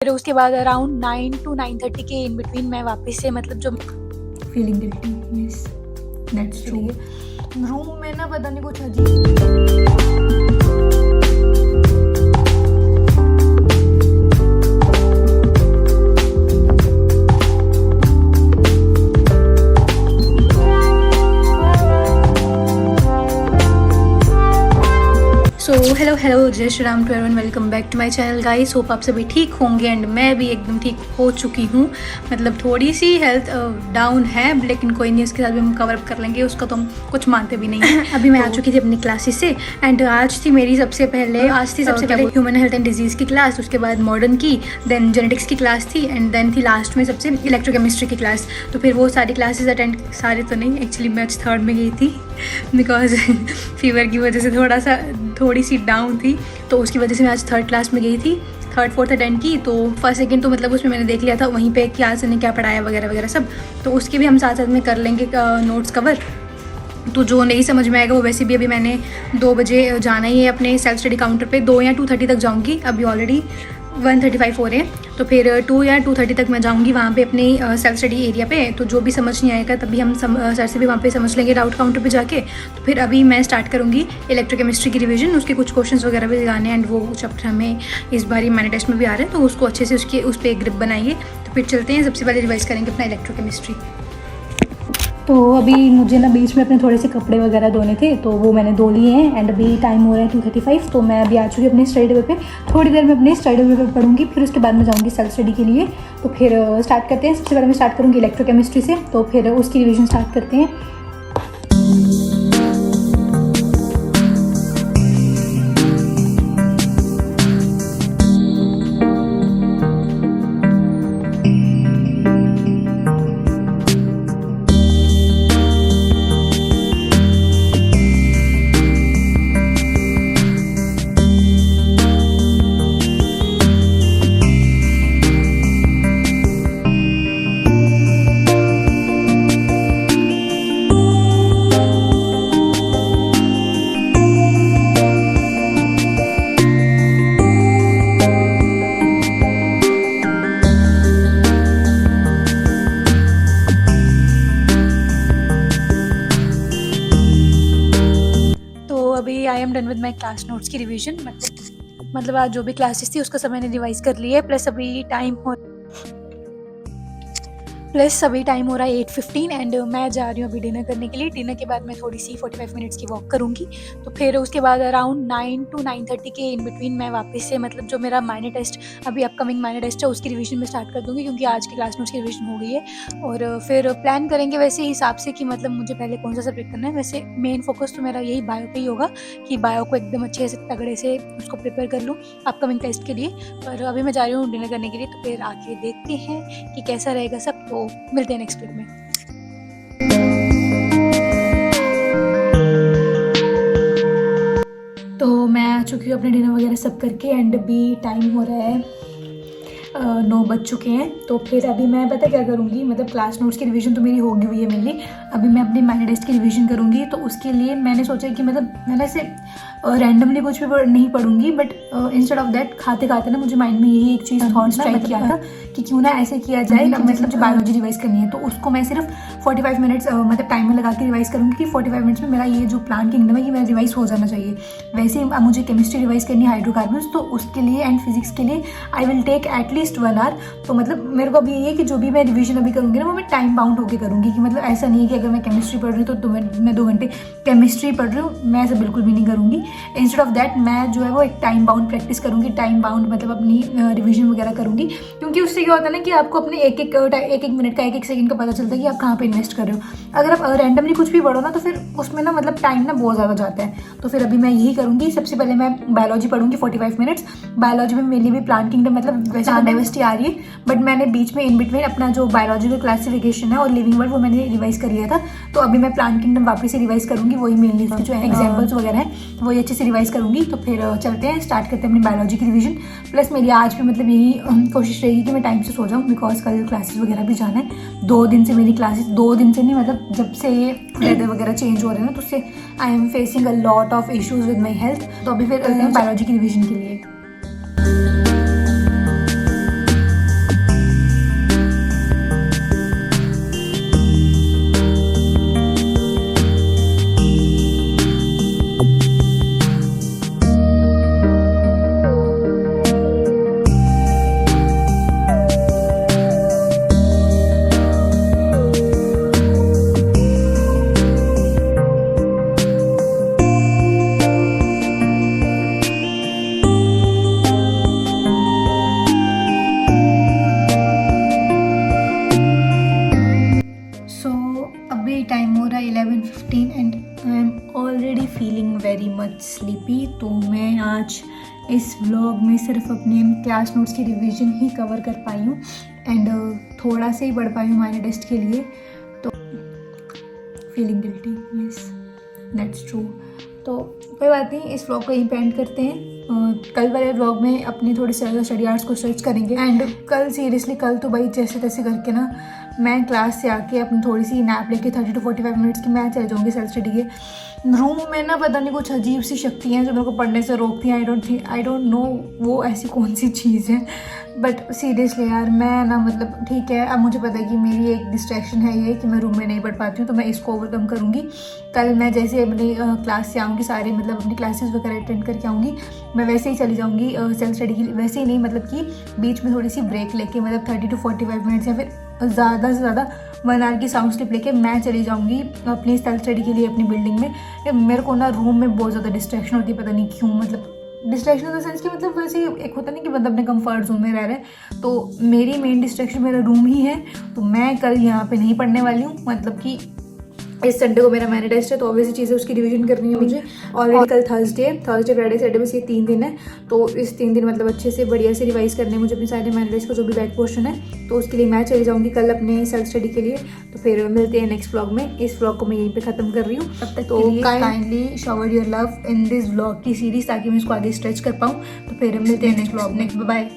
फिर उसके बाद अराउंड 9 to 9:30 के इन बिटवीन मैं वापस से मतलब जो feeling guilty, yes that's true. Room में ना पता नहीं कुछ अजीब। हेलो जय Shri Ram to everyone, welcome back to my channel guys. Hope आप सभी ठीक होंगे एंड मैं भी एकदम ठीक हो चुकी हूँ। मतलब थोड़ी सी हेल्थ डाउन है, लेकिन कोई नहीं, इसके साथ भी हम कवर अप कर लेंगे, उसका तो हम कुछ मानते भी नहीं हैं। अभी मैं आ चुकी थी अपनी क्लासेस से एंड आज थी सबसे पहले ह्यूमन हेल्थ एंड डिजीज़ की क्लास, उसके बाद मॉडर्न की, देन जेनेटिक्स की क्लास थी एंड देन थी लास्ट में सबसे इलेक्ट्रोकेमिस्ट्री की क्लास। तो फिर वो सारी क्लासेस अटेंड, सारी तो नहीं एक्चुअली, मैं आज थर्ड में गई थी बिकॉज फीवर की वजह से थोड़ी सी डाउन थी, तो उसकी वजह से मैं आज थर्ड क्लास में गई थी। थर्ड फोर्थ अटेंड की, तो फर्स्ट सेकंड तो मतलब उसमें मैंने देख लिया था वहीं पे क्या सर ने क्या पढ़ाया वगैरह वगैरह सब, तो उसके भी हम साथ साथ में कर लेंगे नोट्स कवर। तो जो नहीं समझ में आएगा वो वैसे भी अभी मैंने 2 बजे जाना ही है अपने सेल्फ स्टडी काउंटर पे, 2 या 2:30 तक जाऊँगी। अभी ऑलरेडी 1:35 हो रहे हैं, तो फिर 2 या 2:30 तक मैं जाऊंगी वहाँ पे अपने सेल्फ स्टडी एरिया पे। तो जो भी समझ नहीं आएगा तभी हम सर से भी वहाँ पे समझ लेंगे डाउट काउंटर पे जाके। तो फिर अभी मैं स्टार्ट करूँगी इलेक्ट्रोकेमिस्ट्री की रिवीजन, उसके कुछ क्वेश्चंस वगैरह भी लगाने एंड वो चैप्टर हमें इस बार मैंने टेस्ट में भी आ रहे हैं, तो उसको अच्छे से उस पर ग्रिप बनाइए। तो फिर चलते हैं, सबसे पहले रिवाइज करेंगे अपना इलेक्ट्रोकेमिस्ट्री। तो अभी मुझे ना बीच में अपने थोड़े से कपड़े वगैरह धोने थे, तो वो मैंने धो लिए हैं एंड अभी टाइम हो रहा है 2:35। तो मैं अभी आ चुकी अपने स्टडी टेबल पे, थोड़ी देर में अपने स्टडी टेबल पे पढ़ूंगी, फिर उसके बाद मैं जाऊंगी सेल्फ स्टडी के लिए। तो फिर स्टार्ट करते हैं। सबसे पहले मैं स्टार्ट करूँगी इलेक्ट्रोकेमिस्ट्री से, तो फिर उसकी रिविजन स्टार्ट करते हैं। अभी I am done with my class notes की रिवीजन। मतलब आज जो भी क्लासेस थी उसका सब मैंने रिवाइज कर लिया है। प्लस अभी टाइम हो रहा है 8:15 एंड मैं जा रही हूँ अभी डिनर करने के लिए। डिनर के बाद मैं थोड़ी सी 45 मिनट्स की वॉक करूँगी। तो फिर उसके बाद अराउंड 9 to 9:30 के इन बिटवीन मैं वापस से मतलब जो मेरा माइनर टेस्ट, अभी अपकमिंग माइनर टेस्ट है, उसकी रिवीजन में स्टार्ट कर दूँगी, क्योंकि आज की क्लास नोट्स की रिवीजन हो गई है। और फिर प्लान करेंगे वैसे हिसाब से कि मतलब मुझे पहले कौन सा सब्जेक्ट करना है। वैसे मेन फोकस तो मेरा यही बायो पे ही होगा कि बायो को एकदम अच्छे से तगड़े से उसको प्रिपेयर कर लूँ अपकमिंग टेस्ट के लिए। पर अभी मैं जा रही हूँ डिनर करने के लिए, तो फिर आके देखते हैं कि कैसा रहेगा सब। तो मिलते हैं नेक्स्ट क्लिप में। तो मैं आ चुकी हूँ अपने डिनर वगैरह सब करके एंड अभी टाइम हो रहा है 9 बज चुके हैं। तो फिर अभी मैं पता क्या करूँगी, मतलब क्लास नोट्स की रिवीजन तो मेरी होगी हुई है मेनली। अभी मैं अपनी माइनर टेस्ट की रिवीजन करूँगी, तो उसके लिए मैंने सोचा कि मतलब मैंने ऐसे रैंडमली कुछ भी नहीं पढ़ूंगी, बट इंस्टेड ऑफ दैट खाते खाते ना मुझे माइंड में यही एक चीज़ थॉट स्ट्राइक किया था कि क्यों ना ऐसे किया जाए। मतलब जो बायोलॉजी रिवाइज करनी है तो उसको मैं सिर्फ 45 मिनट्स मतलब टाइमर लगा के रिवाइज करूँगी कि 45 मिनट्स में मेरा ये जो प्लांट किंगडम है ये मेरा रिवाइज हो जाना चाहिए। वैसे ही मुझे केमिस्ट्री रिवाइज करनी है, हाइड्रोकार्बन्स, तो उसके लिए एंड फिजिक्स के लिए I will take at least 1 hour. तो मतलब मेरे को अभी ये है कि जो भी मैं रिविजन अभी करूँगी ना वो मैं टाइम बाउंड होकर करूँगी, कि मतलब ऐसा नहीं है कि अगर मैं केमिस्ट्री पढ़ रही हूँ तो मैं 2 घंटे केमिस्ट्री पढ़ रही हूँ, मैं ऐसा बिल्कुल भी नहीं करूँगी। इंस्टेड ऑफ दैट मैं जो है वो एक टाइम बाउंड प्रैक्टिस करूँगी, टाइम बाउंड मतलब अपनी रिवीजन वगैरह करूँगी, क्योंकि उससे क्या होता है ना कि आपको अपने एक एक मिनट का, एक सेकंड का पता चलता है कि आप कहाँ पे इन्वेस्ट कर रहे हो। अगर आप रैंडमली कुछ भी पढ़ो ना तो फिर उसमें ना मतलब टाइम ना बहुत ज़्यादा जाता है। तो फिर अभी मैं यही करूँगी। सबसे पहले मैं बायोलॉजी पढ़ूंगी 45 मिनट्स। बायोलॉजी में मेरे लिए भी प्लांट किंगडम मतलब वैसे डाइवर्सिटी आ रही है, बट मैंने बीच में इन बिटवीन अपना जो बायोलॉजिकल क्लासिफिकेशन है और लिविंग वर्ल्ड वो मैंने रिवाइज कर लिया था। तो अभी मैं प्लांट किंगडम वापस से रिवाइज करूँगी, वही मेनली उसके जो एग्जाम्पल्स वगैरह हैं वही अच्छे से रिवाइज करूँगी। तो फिर चलते हैं, स्टार्ट करते हैं अपनी बायोलॉजी की रिवीजन। प्लस मेरी आज भी मतलब यही कोशिश रहेगी कि मैं टाइम से सो जाऊँ, बिकॉज कल क्लासेस वगैरह भी जाना है। 2 दिन से मेरी क्लासेस, 2 दिन से नहीं मतलब जब से ये वेदर वगैरह चेंज हो रहे हैं ना, तो उससे I am facing a lot of issues with my health. तो अभी फिर करते हैं बायोलॉजी की रिवीजन के लिए। मच स्लीपी, तो मैं आज इस व्लॉग में सिर्फ अपने क्लास नोट्स की रिवीजन ही कवर कर पाई हूँ एंड थोड़ा सा ही पढ़ पाई हूँ माइनर टेस्ट के लिए, तो feeling guilty, yes that's true. तो कोई बात नहीं, इस व्लॉग को यहीं पे एंड करते हैं। कल वाले व्लॉग में अपने थोड़े से ज़्यादा स्टडी आवर्स को सर्च करेंगे एंड कल सीरियसली कल तो भाई जैसे तैसे करके ना मैं क्लास से आके अपनी थोड़ी सी नैप लेके 30 to 45 मिनट्स की मैं चले जाऊँगी सेल्फ स्टडी के रूम में। ना पता नहीं कुछ अजीब सी शक्तियाँ हैं जो मेरे को पढ़ने से रोकती हैं। आई डोंट नो वो ऐसी कौन सी चीज़ है, बट सीरियसली यार मैं ना मतलब ठीक है, अब मुझे पता है कि मेरी एक डिस्ट्रैक्शन है ये कि मैं रूम में नहीं पढ़ पाती हूँ, तो मैं इसको ओवरकम करूँगी। कल मैं जैसे अपनी क्लास से आऊँगी, सारे मतलब अपनी क्लासेस वगैरह अटेंड करके आऊँगी, मैं वैसे ही चली जाऊँगी सेल्फ स्टडी के लिए। वैसे ही नहीं, मतलब कि बीच में थोड़ी सी ब्रेक लेके, मतलब 30 to 45 मिनट्स या फिर ज़्यादा से ज़्यादा 1 आवर की साउंड स्लिप लेके मैं चली जाऊँगी अपनी सेल्फ स्टडी के लिए अपनी बिल्डिंग में। मेरे को ना रूम में बहुत ज़्यादा डिस्ट्रैक्शन होती है, पता नहीं क्यों, मतलब डिस्ट्रैक्शन इन द सेंस कि मतलब वैसे एक होता नहीं कि मतलब अपने कंफर्ट जोन में रह रहे हैं, तो मेरी मेन डिस्ट्रैक्शन मेरा रूम ही है। तो मैं कल यहाँ पे नहीं पढ़ने वाली हूँ, मतलब कि इस संडे को मेरा मैंने टेस्ट है, तो ऑब्वियसली चीज़ें उसकी रिवीजन करनी है मुझे। ऑलरेडी कल थर्सडे फ्राइडे सैटरडे बस ये 3 दिन है, तो इस 3 दिन मतलब अच्छे से बढ़िया से रिवाइज करने हैं मुझे अपने सारे मैंने टेस्ट का जो भी बैक पोर्शन है, तो उसके लिए मैं चली जाऊँगी कल अपने सेल्फ स्टडी के लिए। तो फिर मिलते हैं नेक्स्ट व्लॉग में। इस व्लॉग को मैं यहीं पे ख़त्म कर रही हूँ, तब तक तो kindly shower your love in this vlog की सीरीज, ताकि मैं इसको आगे स्ट्रेच कर पाऊँ। तो फिर मिलते हैं नेक्स्ट व्लॉग में, बाय।